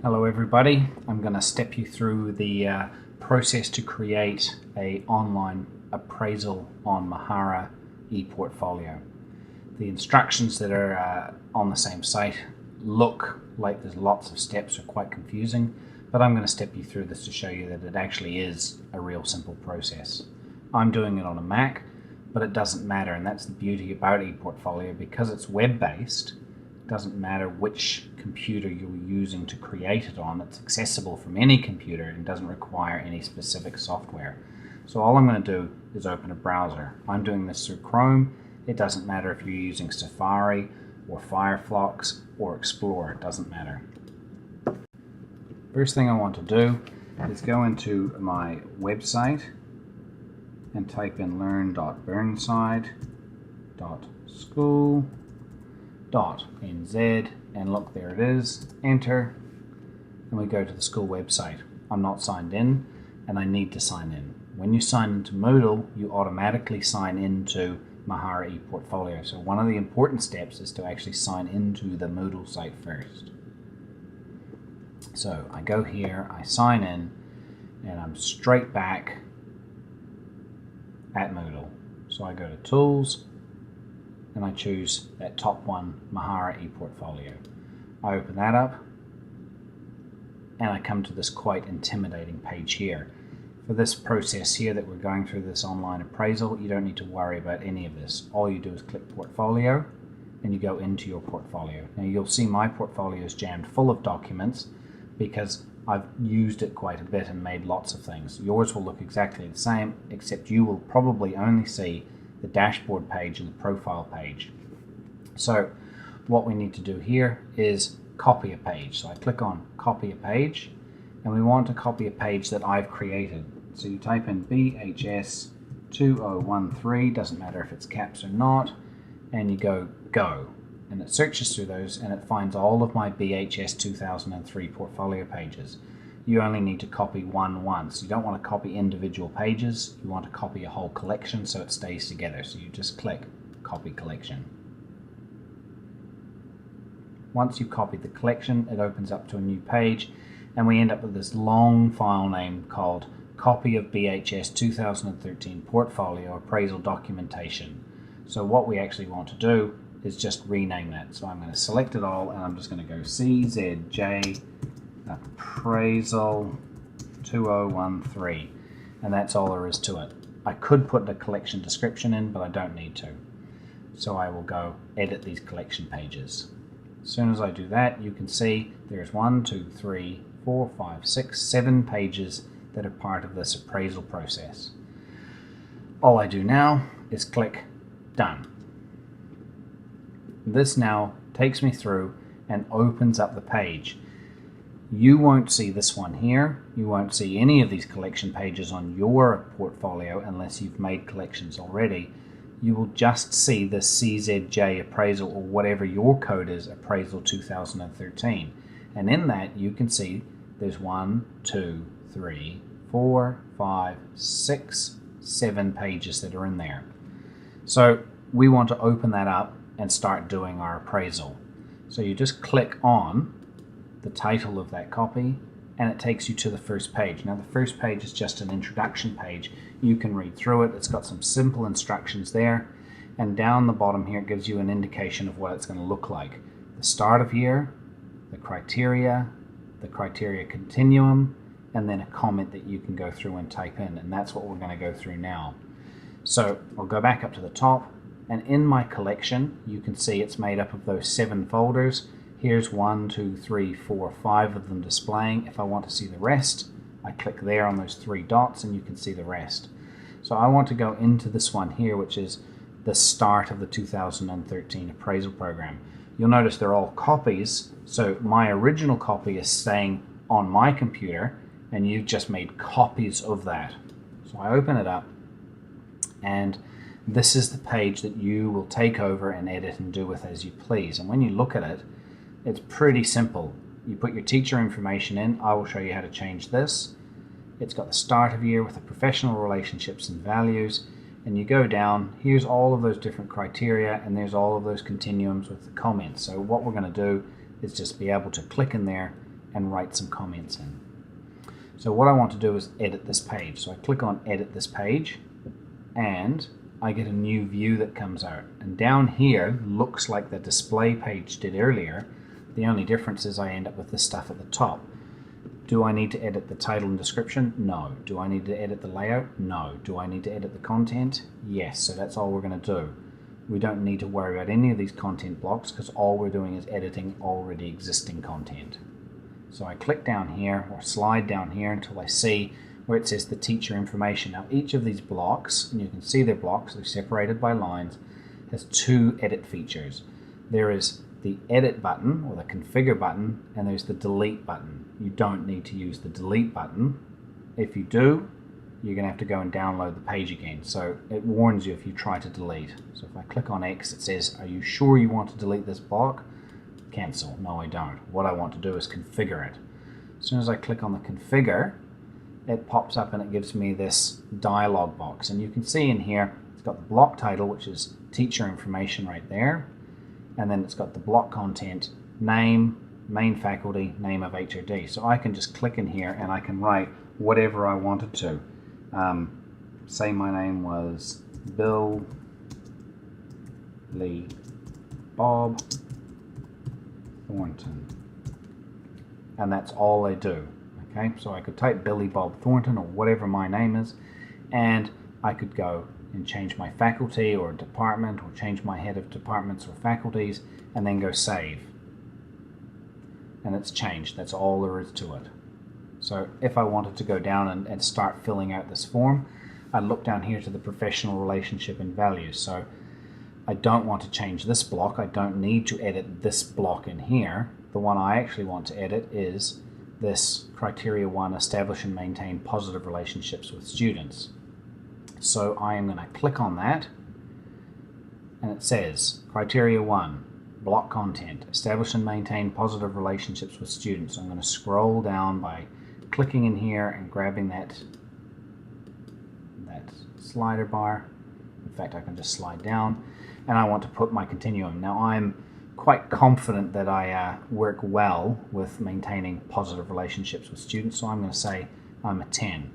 Hello everybody, I'm going to step you through the process to create an online appraisal on Mahara ePortfolio. The instructions that are on the same site look like there's lots of steps, are quite confusing, but I'm going to step you through this to show you that it actually is a real simple process. I'm doing it on a Mac, but it doesn't matter, and that's the beauty about ePortfolio. Because it's web-based, doesn't matter which computer you're using to create it on. It's accessible from any computer and doesn't require any specific software. So all I'm going to do is open a browser. I'm doing this through Chrome. It doesn't matter if you're using Safari or Firefox or Explorer, it doesn't matter. First thing I want to do is go into my website and type in learn.burnside.school.nz, and look, there it is, enter, and we go to the school website. I'm not signed in and I need to sign in. When you sign into Moodle, you automatically sign into Mahara ePortfolio. So one of the important steps is to actually sign into the Moodle site first. So I go here, I sign in, and I'm straight back at Moodle. So I go to Tools, and I choose that top one, Mahara ePortfolio. I open that up, and I come to this quite intimidating page here. For this process here that we're going through, this online appraisal, you don't need to worry about any of this. All you do is click Portfolio, and you go into your portfolio. Now you'll see my portfolio is jammed full of documents because I've used it quite a bit and made lots of things. Yours will look exactly the same, except you will probably only see the dashboard page and the profile page. So what we need to do here is copy a page. So I click on copy a page, and we want to copy a page that I've created. So you type in BHS 2013, doesn't matter if it's caps or not, and you go, and it searches through those and it finds all of my BHS 2003 portfolio pages. You only need to copy one once. You don't want to copy individual pages, you want to copy a whole collection so it stays together. So you just click copy collection. Once you've copied the collection, it opens up to a new page, and we end up with this long file name called Copy of BHS 2013 Portfolio Appraisal Documentation. So what we actually want to do is just rename that. So I'm going to select it all, and I'm just going to go CZJ Appraisal 2013, and that's all there is to it. I could put the collection description in, but I don't need to. So I will go edit these collection pages. As soon as I do that, you can see there's 1, 2, 3, 4, 5, 6, 7 pages that are part of this appraisal process. All I do now is click Done. This now takes me through and opens up the page. You won't see this one here. You won't see any of these collection pages on your portfolio unless you've made collections already. You will just see the CZJ appraisal, or whatever your code is, appraisal 2013. And in that you can see there's 1, 2, 3, 4, 5, 6, 7 pages that are in there. So we want to open that up and start doing our appraisal. So you just click on the title of that copy, and it takes you to the first page. Now the first page is just an introduction page. You can read through it. It's got some simple instructions there, and down the bottom here it gives you an indication of what it's going to look like. The start of year, the criteria continuum, and then a comment that you can go through and type in, and that's what we're going to go through now. So I'll go back up to the top, and in my collection you can see it's made up of those 7 folders. Here's 1, 2, 3, 4, 5 of them displaying. If I want to see the rest, I click there on those 3 dots and you can see the rest. So I want to go into this one here, which is the start of the 2013 appraisal program. You'll notice they're all copies, so my original copy is staying on my computer, and you've just made copies of that. So I open it up, and this is the page that you will take over and edit and do with as you please. And when you look at it, it's pretty simple. You put your teacher information in. I will show you how to change this. It's got the start of year with the professional relationships and values, and you go down, here's all of those different criteria, and there's all of those continuums with the comments. So what we're going to do is just be able to click in there and write some comments in. So what I want to do is edit this page. So I click on edit this page and I get a new view that comes out. And down here looks like the display page did earlier. The only difference is I end up with this stuff at the top. Do I need to edit the title and description? No. Do I need to edit the layout? No. Do I need to edit the content? Yes. So that's all we're going to do. We don't need to worry about any of these content blocks because all we're doing is editing already existing content. So I click down here or slide down here until I see where it says the teacher information. Now each of these blocks, and you can see they're blocks, they're separated by lines, has two edit features. There is the edit button or the configure button, and there's the delete button. You don't need to use the delete button. If you do, you're going to have to go and download the page again. So it warns you if you try to delete. So if I click on X, it says, are you sure you want to delete this block? Cancel. No, I don't. What I want to do is configure it. As soon as I click on the configure, it pops up and it gives me this dialog box. And you can see in here, it's got the block title, which is teacher information right there. And then it's got the block content, name, main faculty, name of HRD. So I can just click in here and I can write whatever I wanted to. Say my name was Bill Lee Bob Thornton, and that's all I do. Okay, so I could type Billy Bob Thornton or whatever my name is, and I could go and change my faculty or department or change my head of departments or faculties and then go save, and it's changed. That's all there is to it. So if I wanted to go down and start filling out this form, I'd look down here to the professional relationship and values. So I don't want to change this block. I don't need to edit this block in here. The one I actually want to edit is this criteria 1, establish and maintain positive relationships with students. So I am going to click on that, and it says criteria 1, block content, establish and maintain positive relationships with students. So I'm going to scroll down by clicking in here and grabbing that slider bar. In fact, I can just slide down, and I want to put my continuum. Now I'm quite confident that I work well with maintaining positive relationships with students, so I'm going to say I'm a 10.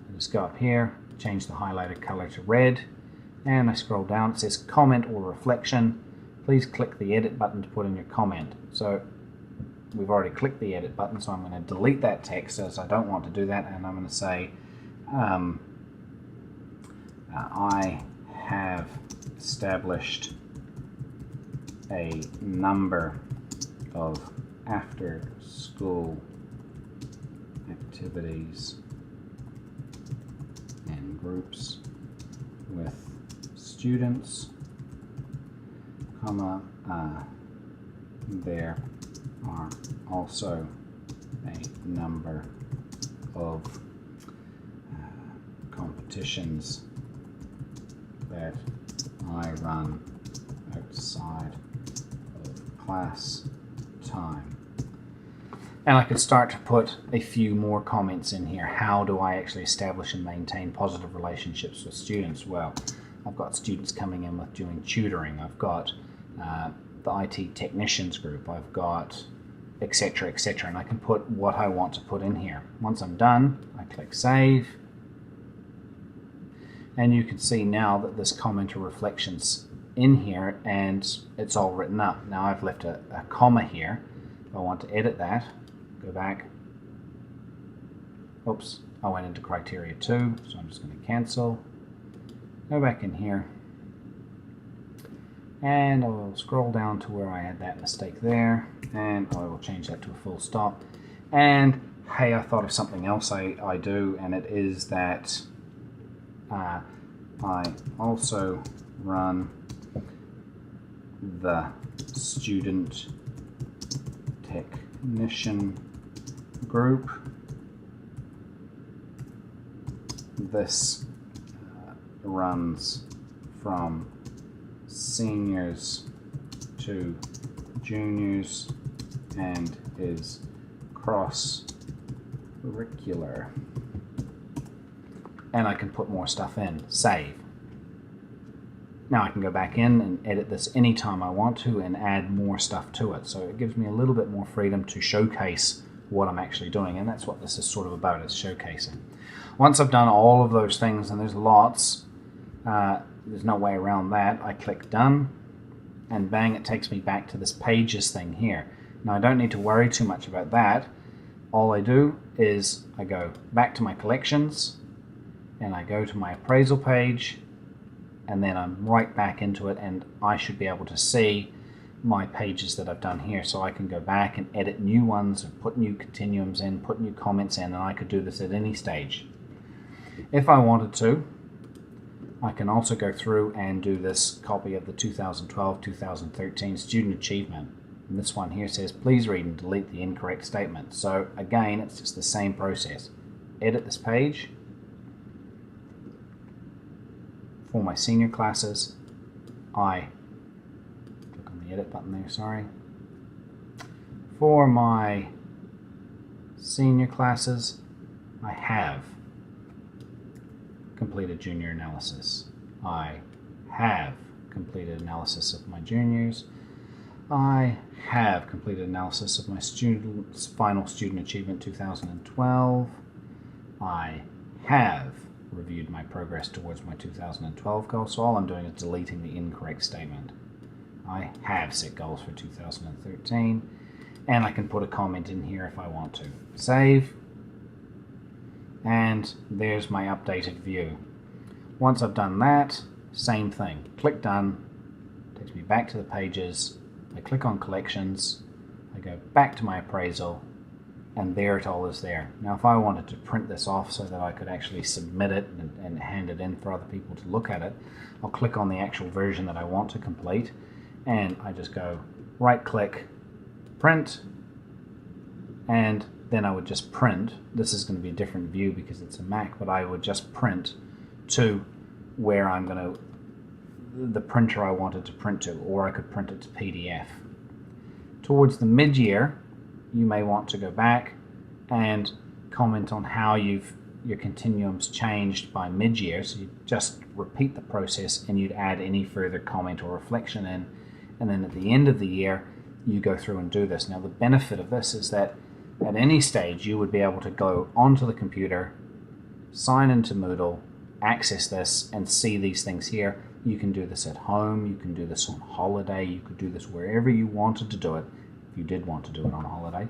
I just go up here, change the highlighted color to red, and I scroll down. It says comment or reflection. Please click the edit button to put in your comment. So we've already clicked the edit button, so I'm going to delete that text as I don't want to do that, and I'm going to say I have established a number of after-school activities and groups with students, comma, there are also a number of competitions that I run outside of class time. And I could start to put a few more comments in here. How do I actually establish and maintain positive relationships with students? Well, I've got students coming in with doing tutoring. I've got the IT technicians group. I've got etc, etc, and I can put what I want to put in here. Once I'm done, I click save, and you can see now that this comment or reflections in here and it's all written up. Now I've left a comma here. If I want to edit that, go back. Oops, I went into criteria 2, so I'm just going to cancel. Go back in here, and I'll scroll down to where I had that mistake there, and I will change that to a full stop. And hey, I thought of something else I do, and it is that I also run the student technician group. This runs from seniors to juniors and is cross-curricular. And I can put more stuff in. Save. Now I can go back in and edit this anytime I want to and add more stuff to it. So it gives me a little bit more freedom to showcase what I'm actually doing, and that's what this is sort of about, is showcasing. Once I've done all of those things, and there's lots, there's no way around that, I click done, and bang, it takes me back to this pages thing here. Now I don't need to worry too much about that. All I do is I go back to my collections, and I go to my appraisal page, and then I'm right back into it, and I should be able to see my pages that I've done here. So I can go back and edit new ones, put new continuums in, put new comments in, and I could do this at any stage. If I wanted to, I can also go through and do this copy of the 2012-2013 Student Achievement. And this one here says, please read and delete the incorrect statement. So again, it's just the same process. Edit this page. For my senior classes, I click on the edit button there, sorry. For my senior classes, I have completed junior analysis. I have completed analysis of my juniors. I have completed analysis of my final student achievement 2012. I have reviewed my progress towards my 2012 goal. So all I'm doing is deleting the incorrect statement. I have set goals for 2013, and I can put a comment in here if I want to. Save, and there's my updated view. Once I've done that, same thing. Click done, takes me back to the pages. I click on collections, I go back to my appraisal, and there it all is there. Now if I wanted to print this off so that I could actually submit it and hand it in for other people to look at it, I'll click on the actual version that I want to complete, and I just go right click, print, and then I would just print. This is going to be a different view because it's a Mac, but I would just print to where I'm going to, the printer I wanted to print to, or I could print it to PDF. Towards the mid-year, you may want to go back and comment on how your continuums changed by mid-year. So you just repeat the process and you'd add any further comment or reflection in, and then at the end of the year you go through and do this. Now the benefit of this is that at any stage you would be able to go onto the computer, sign into Moodle, access this and see these things here. You can do this at home, you can do this on holiday, you could do this wherever you wanted to do it, if you did want to do it on holiday,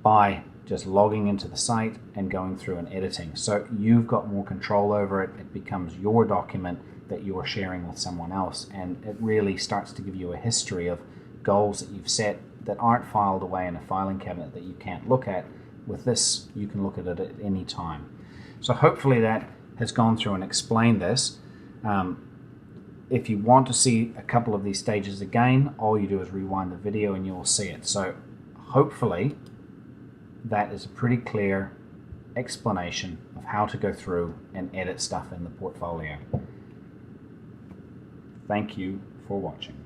by just logging into the site and going through and editing. So you've got more control over it. It becomes your document that you're sharing with someone else, and it really starts to give you a history of goals that you've set that aren't filed away in a filing cabinet that you can't look at. With this, you can look at it at any time. So hopefully that has gone through and explained this. If you want to see a couple of these stages again, all you do is rewind the video and you'll see it. So hopefully that is a pretty clear explanation of how to go through and edit stuff in the portfolio. Thank you for watching.